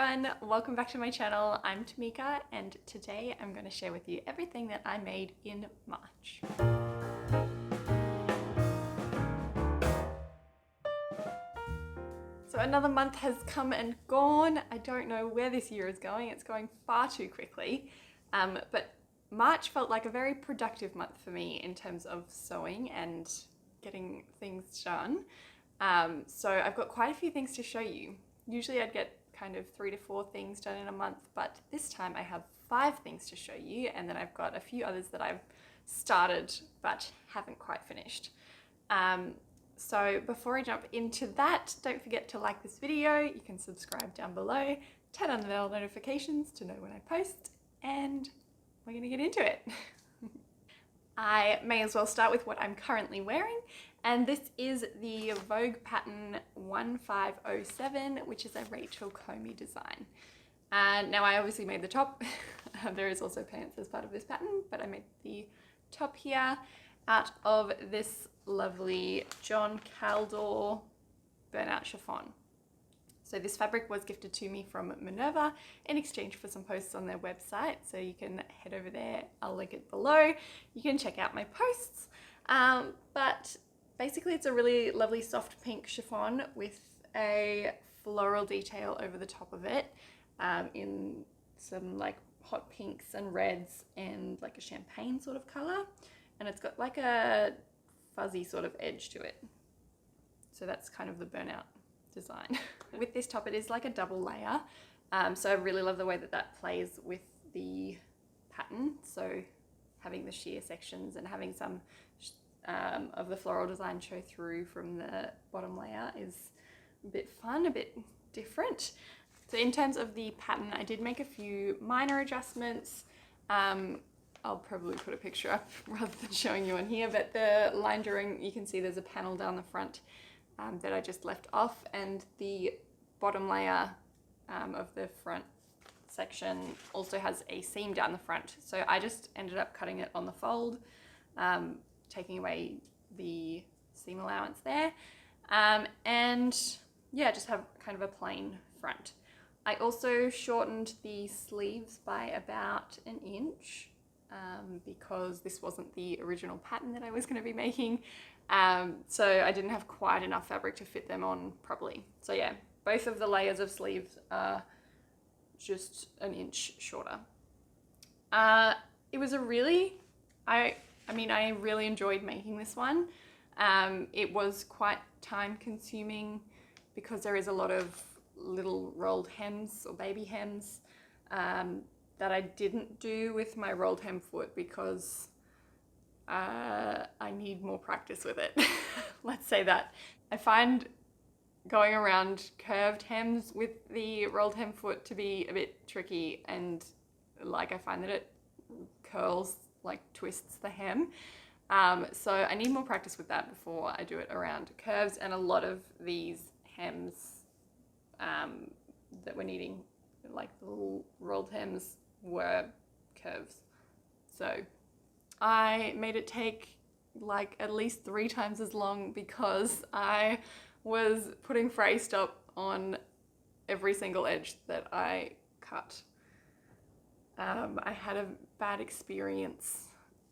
everyone, welcome back to my channel. I'm Tamika and today I'm going to share with you everything that I made in March. So another month has come and gone. I don't know where this year is going. It's going far too quickly. But March felt like a very productive month for me in terms of sewing and getting things done. So I've got quite a few things to show you. Usually I'd get kind of 3 to 4 things done in a month, but this time I have 5 things to show you, and then I've got a few others that I've started but haven't quite finished. So before I jump into that, don't forget to like this video. You can subscribe down below, turn on the bell notifications to know when I post, and we're gonna get into it. I may as well start with what I'm currently wearing, and this is the Vogue pattern 1507, which is a Rachel Comey design. Now I obviously made the top. There is also pants as part of this pattern, but I made the top here out of this lovely John Caldor burnout chiffon. So this fabric was gifted to me from Minerva in exchange for some posts on their website. So you can head over there, I'll link it below. You can check out my posts. But basically it's a really lovely soft pink chiffon with a floral detail over the top of it in some like hot pinks and reds and like a champagne sort of color. And it's got like a fuzzy sort of edge to it. So that's kind of the burnout design. With this top, it is like a double layer. So I really love the way that that plays with the pattern. So having the sheer sections and having some of the floral design show through from the bottom layer is a bit fun, a bit different. So in terms of the pattern, I did make a few minor adjustments. I'll probably put a picture up rather than showing you on here, but the line drawing, you can see there's a panel down the front that I just left off, and the bottom layer of the front section also has a seam down the front. So I just ended up cutting it on the fold, taking away the seam allowance there, and yeah, just have kind of a plain front. I also shortened the sleeves by about an inch because this wasn't the original pattern that I was going to be making. So I didn't have quite enough fabric to fit them on properly. So yeah, both of the layers of sleeves are just an inch shorter. It was a really, I really enjoyed making this one. It was quite time consuming because there is a lot of little rolled hems or baby hems that I didn't do with my rolled hem foot because I need more practice with it. Let's say that. I find going around curved hems with the rolled hem foot to be a bit tricky, and like I find that it curls, like twists the hem. So I need more practice with that before I do it around curves, and a lot of these hems that we're needing, like the little rolled hems, were curves. So I made it take like at least 3 times as long because I was putting fray stop on every single edge that I cut. I had a bad experience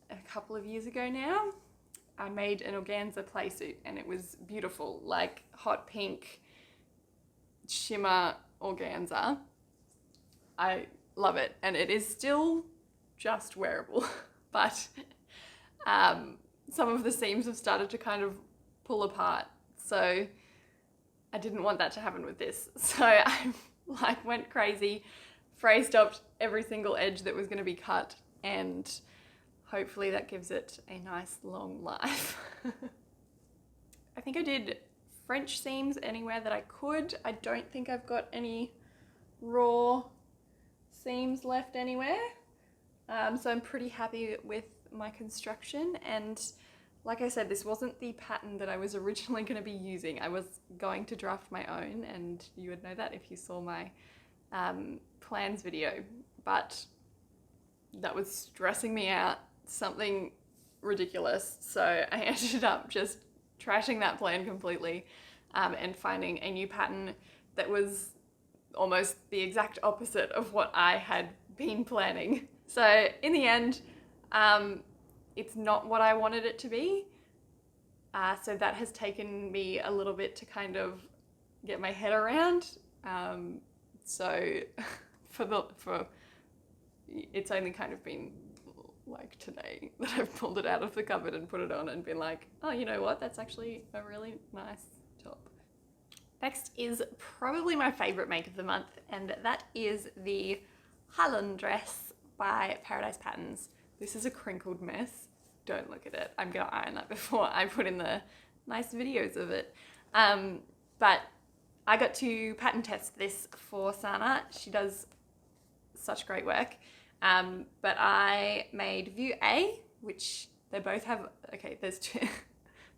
a couple of years ago now. I made an organza playsuit and it was beautiful, like hot pink shimmer organza. I love it, and it is still just wearable, but some of the seams have started to kind of pull apart, so I didn't want that to happen with this. So I like went crazy, fray stopped every single edge that was going to be cut, and hopefully that gives it a nice long life. I think I did French seams anywhere that I could. I don't think I've got any raw seams left anywhere, so I'm pretty happy with my construction. And like I said, this wasn't the pattern that I was originally going to be using. I was going to draft my own, and you would know that if you saw my plans video, but that was stressing me out, something ridiculous. So I ended up just trashing that plan completely and finding a new pattern that was almost the exact opposite of what I had been planning. So in the end, it's not what I wanted it to be. So that has taken me a little bit to kind of get my head around. So it's only kind of been like today that I've pulled it out of the cupboard and put it on and been like, oh, you know what? That's actually a really nice top. Next is probably my favorite make of the month, and that is the Highland dress by Paradise Patterns. This is a crinkled mess. Don't look at it. I'm gonna iron that before I put in the nice videos of it. But I got to pattern test this for Sana. She does such great work. But I made view A, which they both have, okay, there's two,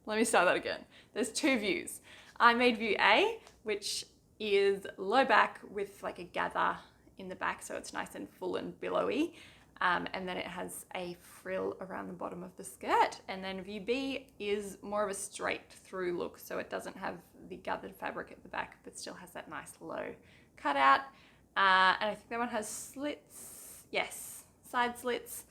let me start that again. There's two views. I made view A, which is low back with like a gather in the back, so it's nice and full and billowy. And then it has a frill around the bottom of the skirt. And then view B is more of a straight through look, so it doesn't have the gathered fabric at the back, but still has that nice low cutout. And I think that one has slits. Yes, side slits,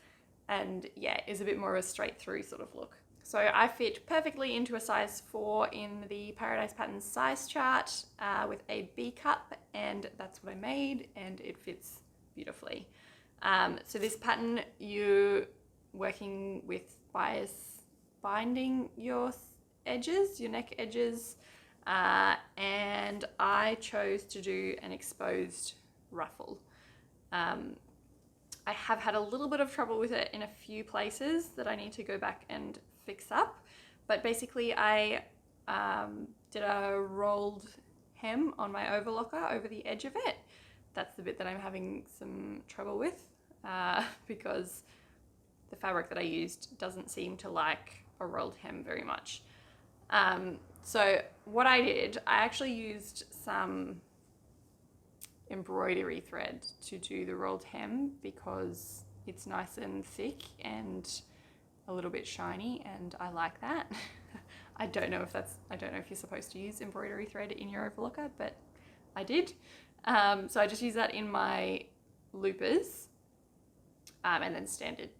and yeah, is a bit more of a straight through sort of look. So I fit perfectly into a size 4 in the Paradise Patterns size chart with a B cup, and that's what I made, and it fits beautifully. So this pattern, you're working with bias binding your edges, your neck edges, and I chose to do an exposed ruffle. I have had a little bit of trouble with it in a few places that I need to go back and fix up, but basically I did a rolled hem on my overlocker over the edge of it. That's the bit that I'm having some trouble with because the fabric that I used doesn't seem to like a rolled hem very much. So what I did, I actually used some embroidery thread to do the rolled hem because it's nice and thick and a little bit shiny, and I like that. I don't know if you're supposed to use embroidery thread in your overlocker, but I did. So I just use that in my loopers, and then standard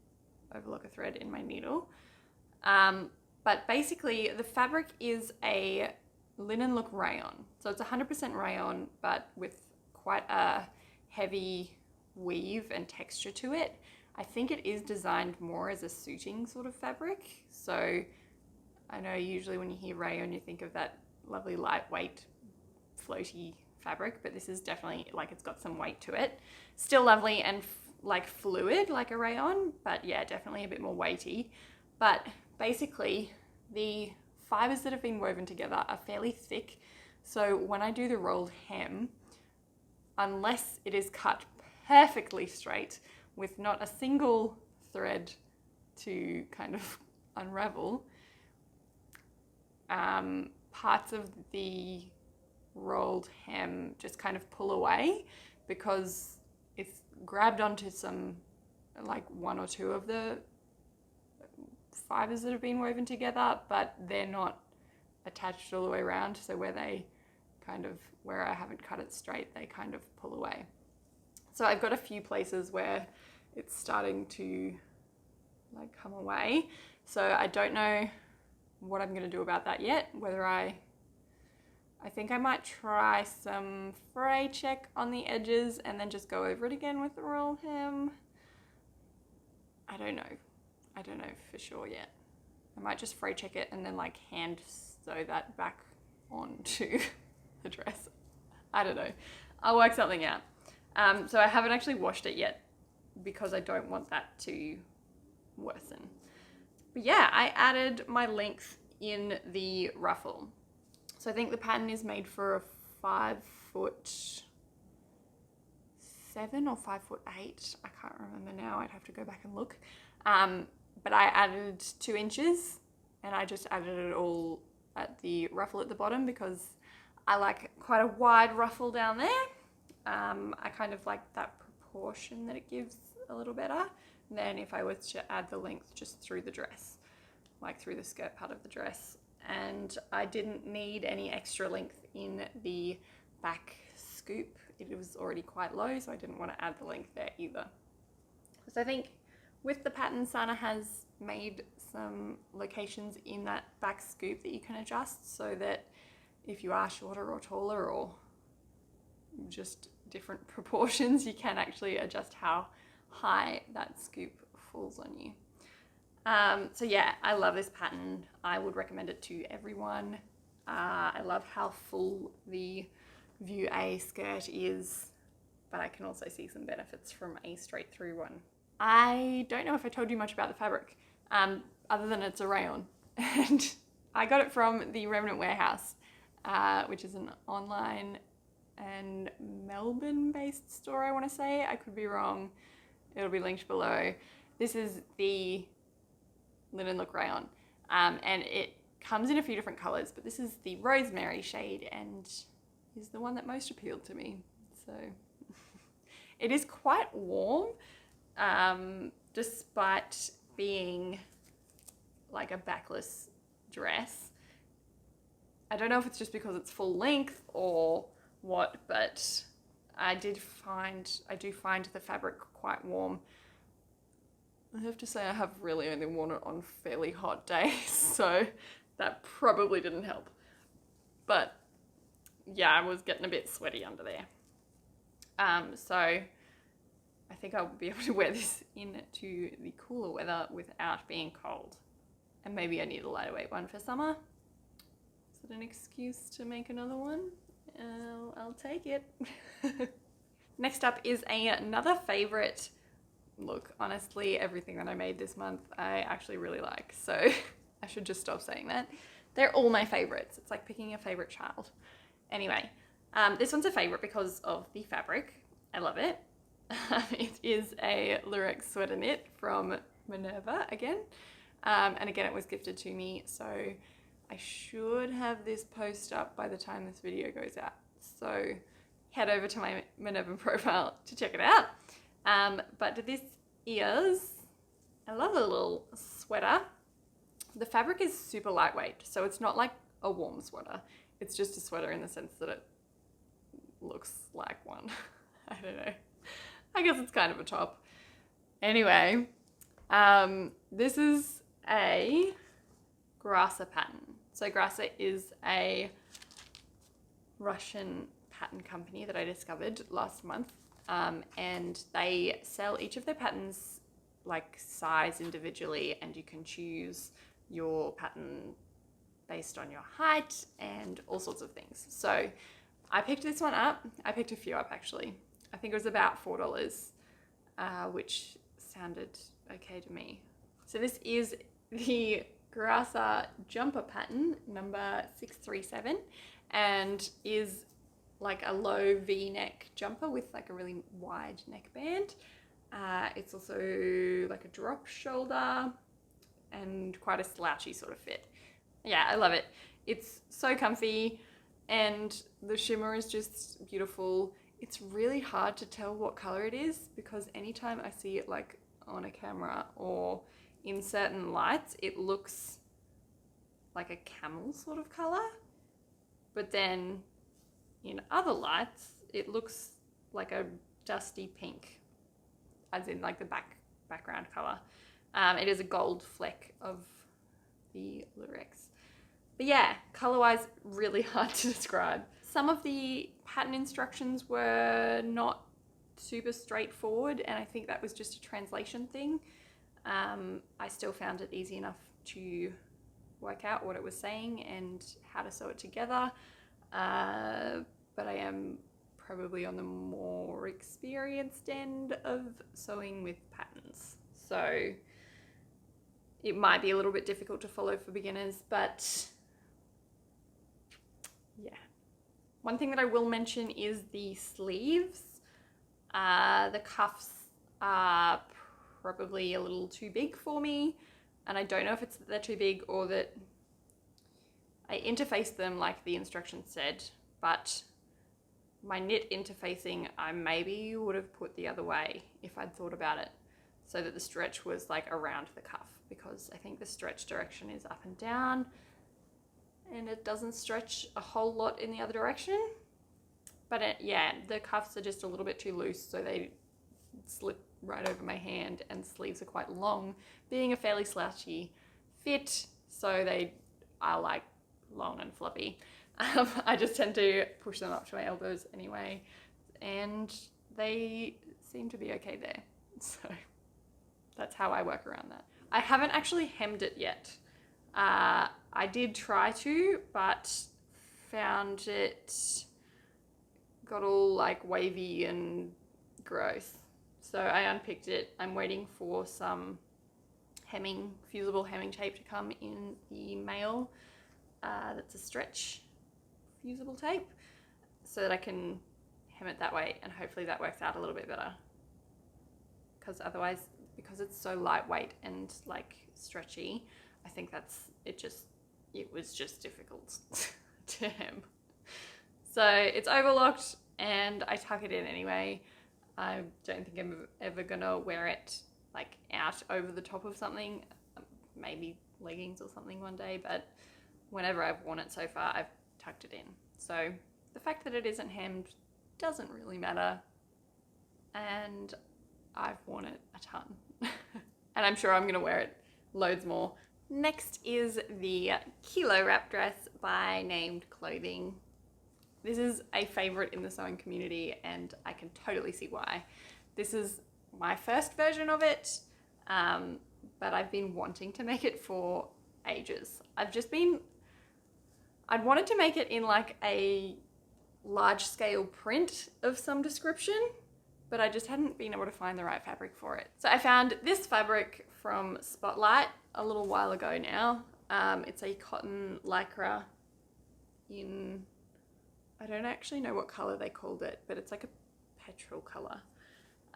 overlocker thread in my needle. But basically the fabric is a linen look rayon. So it's 100% rayon, but with quite a heavy weave and texture to it. I think it is designed more as a suiting sort of fabric. So I know usually when you hear rayon, you think of that lovely lightweight, floaty fabric, but this is definitely like it's got some weight to it. Still lovely and like fluid like a rayon, but yeah, definitely a bit more weighty. But basically the fibers that have been woven together are fairly thick. So when I do the rolled hem, unless it is cut perfectly straight with not a single thread to kind of unravel, parts of the rolled hem just kind of pull away because it's grabbed onto some, like one or two of the fibers that have been woven together, but they're not attached all the way around. So where I haven't cut it straight, they kind of pull away. So I've got a few places where it's starting to like come away. So I don't know what I'm going to do about that yet. Whether I think I might try some fray check on the edges and then just go over it again with the roll hem. I don't know for sure yet. I might just fray check it and then like hand sew that back onto the dress. I don't know. I'll work something out. So I haven't actually washed it yet because I don't want that to worsen. But yeah, I added my length in the ruffle. So I think the pattern is made for a 5'7" or 5'8". I can't remember now. I'd have to go back and look. But I added 2 inches and I just added it all at the ruffle at the bottom because I like quite a wide ruffle down there. I kind of like that proportion that it gives a little better than if I was to add the length just through the dress, like through the skirt part of the dress. And I didn't need any extra length in the back scoop it was already quite low, so I didn't want to add the length there either. So I think with the pattern, Sana has made some locations in that back scoop that you can adjust so that if you are shorter or taller or just different proportions, you can actually adjust how high that scoop falls on you. So yeah, I love this pattern. I would recommend it to everyone. I love how full the View A skirt is, but I can also see some benefits from a straight through one. I don't know if I told you much about the fabric, other than it's a rayon. And I got it from the Remnant Warehouse, which is an online and Melbourne-based store, I want to say. I could be wrong. It'll be linked below. This is the Linen Look rayon, and it comes in a few different colors, but this is the rosemary shade and is the one that most appealed to me. So it is quite warm, despite being like a backless dress. I don't know if it's just because it's full length or what, but I do find the fabric quite warm. I have to say I have really only worn it on fairly hot days, so that probably didn't help. But yeah, I was getting a bit sweaty under there. So I think I'll be able to wear this into the cooler weather without being cold. And maybe I need a lighter weight one for summer. Is it an excuse to make another one? I'll take it. Next up is another favorite. Look, honestly, everything that I made this month, I actually really like. So I should just stop saying that. They're all my favorites. It's like picking a favorite child. Anyway, this one's a favorite because of the fabric. I love it. It is a Lurex sweater knit from Minerva again. And again, it was gifted to me. So I should have this post up by the time this video goes out. So head over to my Minerva profile to check it out. But this is, I love the little sweater. The fabric is super lightweight, so it's not like a warm sweater. It's just a sweater in the sense that it looks like one. I don't know. I guess it's kind of a top. Anyway, this is a Grasse pattern. So Grasse is a Russian pattern company that I discovered last month. And they sell each of their patterns like size individually, and you can choose your pattern based on your height and all sorts of things. So I picked this one up. I picked a few up actually. I think it was about $4, which sounded okay to me. So this is the Grasse jumper pattern number 637 and is like a low V-neck jumper with like a really wide neckband. It's also like a drop shoulder and quite a slouchy sort of fit. Yeah, I love it. It's so comfy and the shimmer is just beautiful. It's really hard to tell what color it is because anytime I see it like on a camera or in certain lights, it looks like a camel sort of color. But then in other lights, it looks like a dusty pink, as in like the background color. It is a gold fleck of the Lurex. But yeah, color-wise, really hard to describe. Some of the pattern instructions were not super straightforward, and I think that was just a translation thing. I still found it easy enough to work out what it was saying and how to sew it together. But I am probably on the more experienced end of sewing with patterns. So it might be a little bit difficult to follow for beginners, but yeah. One thing that I will mention is the sleeves. The cuffs are probably a little too big for me, and I don't know if it's that they're too big or that I interfaced them like the instructions said, but my knit interfacing I maybe would have put the other way if I'd thought about it, so that the stretch was like around the cuff, because I think the stretch direction is up and down and it doesn't stretch a whole lot in the other direction. But yeah, the cuffs are just a little bit too loose, so they slip right over my hand, and sleeves are quite long, being a fairly slouchy fit, so they are like long and fluffy. I just tend to push them up to my elbows anyway, and they seem to be okay there. So that's how I work around that. I haven't actually hemmed it yet. I did try to, but found it got all like wavy and gross. So I unpicked it. I'm waiting for some hemming, fusible hemming tape to come in the mail. That's a stretch fusible tape, so that I can hem it that way, and hopefully that works out a little bit better. Because otherwise, because it's so lightweight and like stretchy, I think it was just difficult to hem. So it's overlocked and I tuck it in anyway. I don't think I'm ever gonna wear it like out over the top of something, maybe leggings or something one day, but whenever I've worn it so far, I've tucked it in. So the fact that it isn't hemmed doesn't really matter, and I've worn it a ton. And I'm sure I'm gonna wear it loads more. Next is the Kilo Wrap dress by Named Clothing. This is a favorite in the sewing community, and I can totally see why. This is my first version of it, but I've been wanting to make it for ages. I'd wanted to make it in like a large scale print of some description, but I just hadn't been able to find the right fabric for it. So I found this fabric from Spotlight a little while ago now. It's a cotton lycra in, I don't actually know what color they called it, but it's like a petrol color.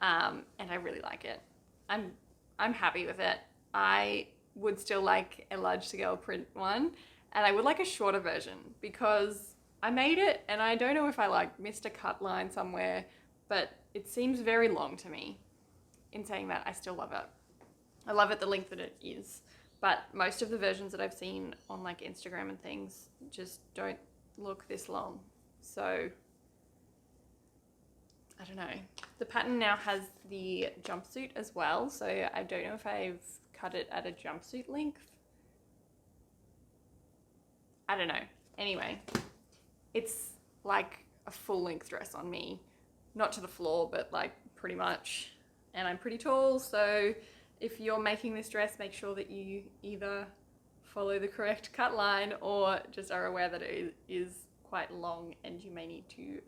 And I really like it. I'm happy with it. I would still like a large scale print one, and I would like a shorter version because I made it and I don't know if I like missed a cut line somewhere, but it seems very long to me. In saying that, I still love it. I love it the length that it is, but most of the versions that I've seen on like Instagram and things just don't look this long. So I don't know. The pattern now has the jumpsuit as well, so I don't know if I've cut it at a jumpsuit length. I don't know. Anyway, it's like a full length dress on me. Not to the floor, but like pretty much. And I'm pretty tall, so if you're making this dress, make sure that you either follow the correct cut line or just are aware that it is quite long and you may need to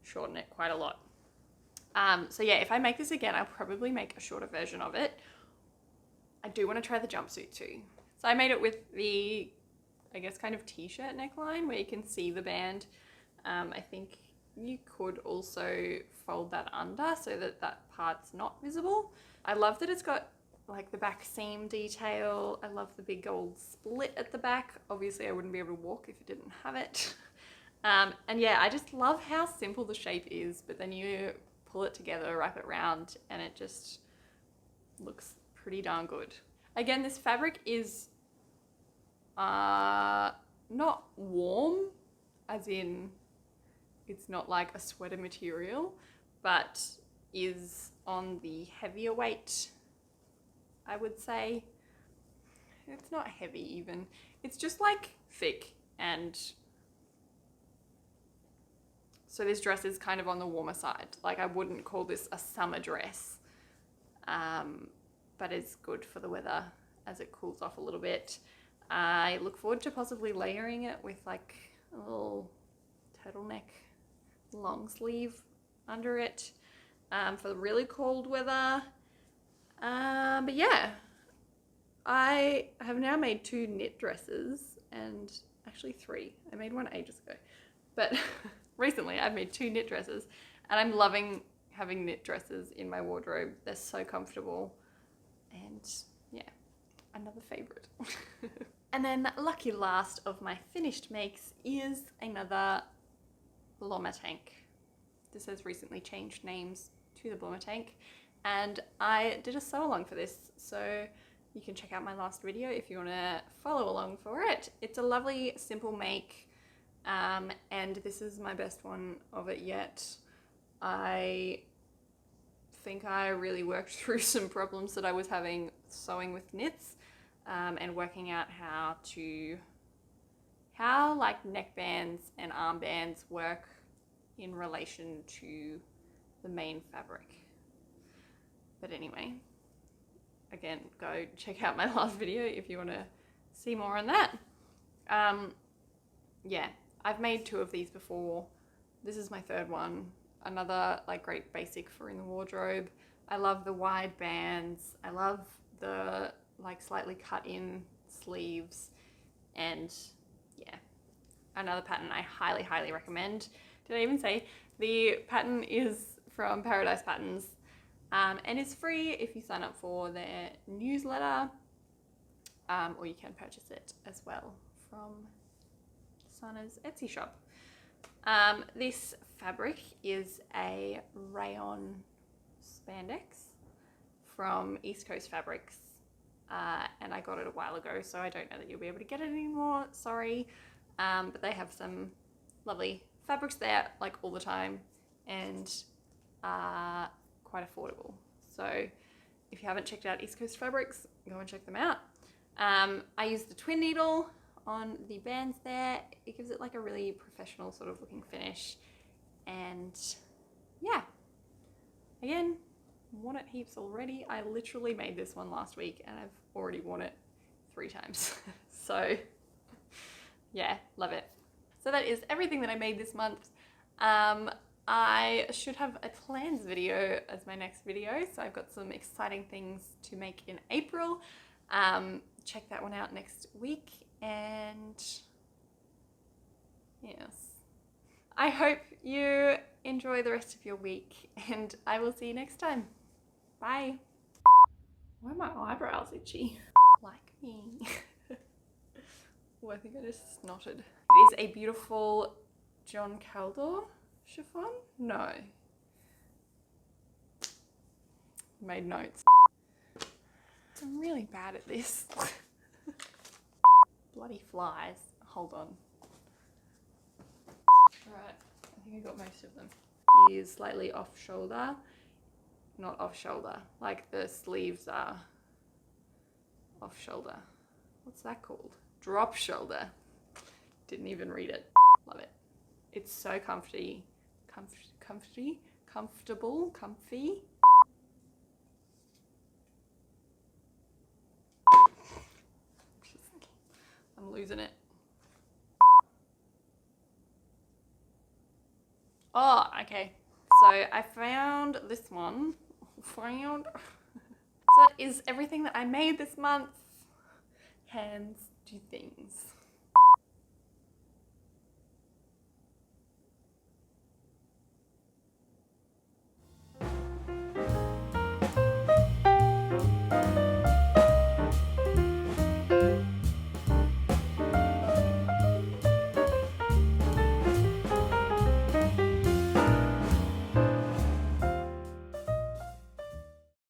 shorten it quite a lot. So yeah, if I make this again, I'll probably make a shorter version of it. I do want to try the jumpsuit too. So I made it with the, I guess, kind of t-shirt neckline where you can see the band. I think you could also fold that under so that that part's not visible. I love that it's got like the back seam detail. I love the big gold split at the back. Obviously I wouldn't be able to walk if it didn't have it. And yeah, I just love how simple the shape is, but then you pull it together, wrap it around, and it just looks pretty darn good. Again, this fabric is not warm, as in it's not like a sweater material, but is on the heavier weight, I would say. It's not heavy even. It's just like thick, and so this dress is kind of on the warmer side. Like I wouldn't call this a summer dress, but it's good for the weather as it cools off a little bit. I look forward to possibly layering it with like a little turtleneck long sleeve under it for the really cold weather. But yeah, I have now made 2 knit dresses, and actually 3. I made one ages ago, but recently I've made 2 knit dresses, and I'm loving having knit dresses in my wardrobe. They're so comfortable, and yeah, another favorite. And then lucky last of my finished makes is another bomber tank. This has recently changed names to the bomber tank, and I did a sew along for this, so you can check out my last video if you want to follow along for it. It's a lovely simple make. and this is my best one of it yet. I think I really worked through some problems that I was having sewing with knits, and working out how like neckbands and armbands work in relation to the main fabric. But anyway, again, go check out my last video if you want to see more on that. Yeah, I've made 2 of these before. This is my 3rd one. Another like great basic for in the wardrobe. I love the wide bands. I love the like slightly cut in sleeves, and yeah, another pattern I highly, highly recommend. Did I even say the pattern is from Paradise Patterns, and it's free if you sign up for their newsletter, or you can purchase it as well from Sana's Etsy shop. This fabric is a rayon spandex from East Coast Fabrics, and I got it a while ago, so I don't know that you'll be able to get it anymore, sorry, but they have some lovely fabrics there like all the time, and quite affordable. So if you haven't checked out East Coast Fabrics, go and check them out. I used the twin needle on the bands there. It gives it like a really professional sort of looking finish, and yeah, again, worn it heaps already. I literally made this one last week and I've already worn it 3 times. So yeah, love it. So that is everything that I made this month. I should have a plans video as my next video, so I've got some exciting things to make in April. Check that one out next week, and yes, I hope you enjoy the rest of your week, and I will see you next time. Bye. Why are my eyebrows itchy? Like me. Oh, I think I just snotted. It is a beautiful John Caldor chiffon? No. Made notes. I'm really bad at this. Bloody flies. Hold on. Alright, I think I got most of them. Is slightly off shoulder. Not off shoulder. Like the sleeves are off shoulder. What's that called? Drop shoulder. Didn't even read it. Love it. It's so comfy. Comfortable, comfy. I'm losing it. Oh, okay. So I found this one. So that is everything that I made this month. Hands do things.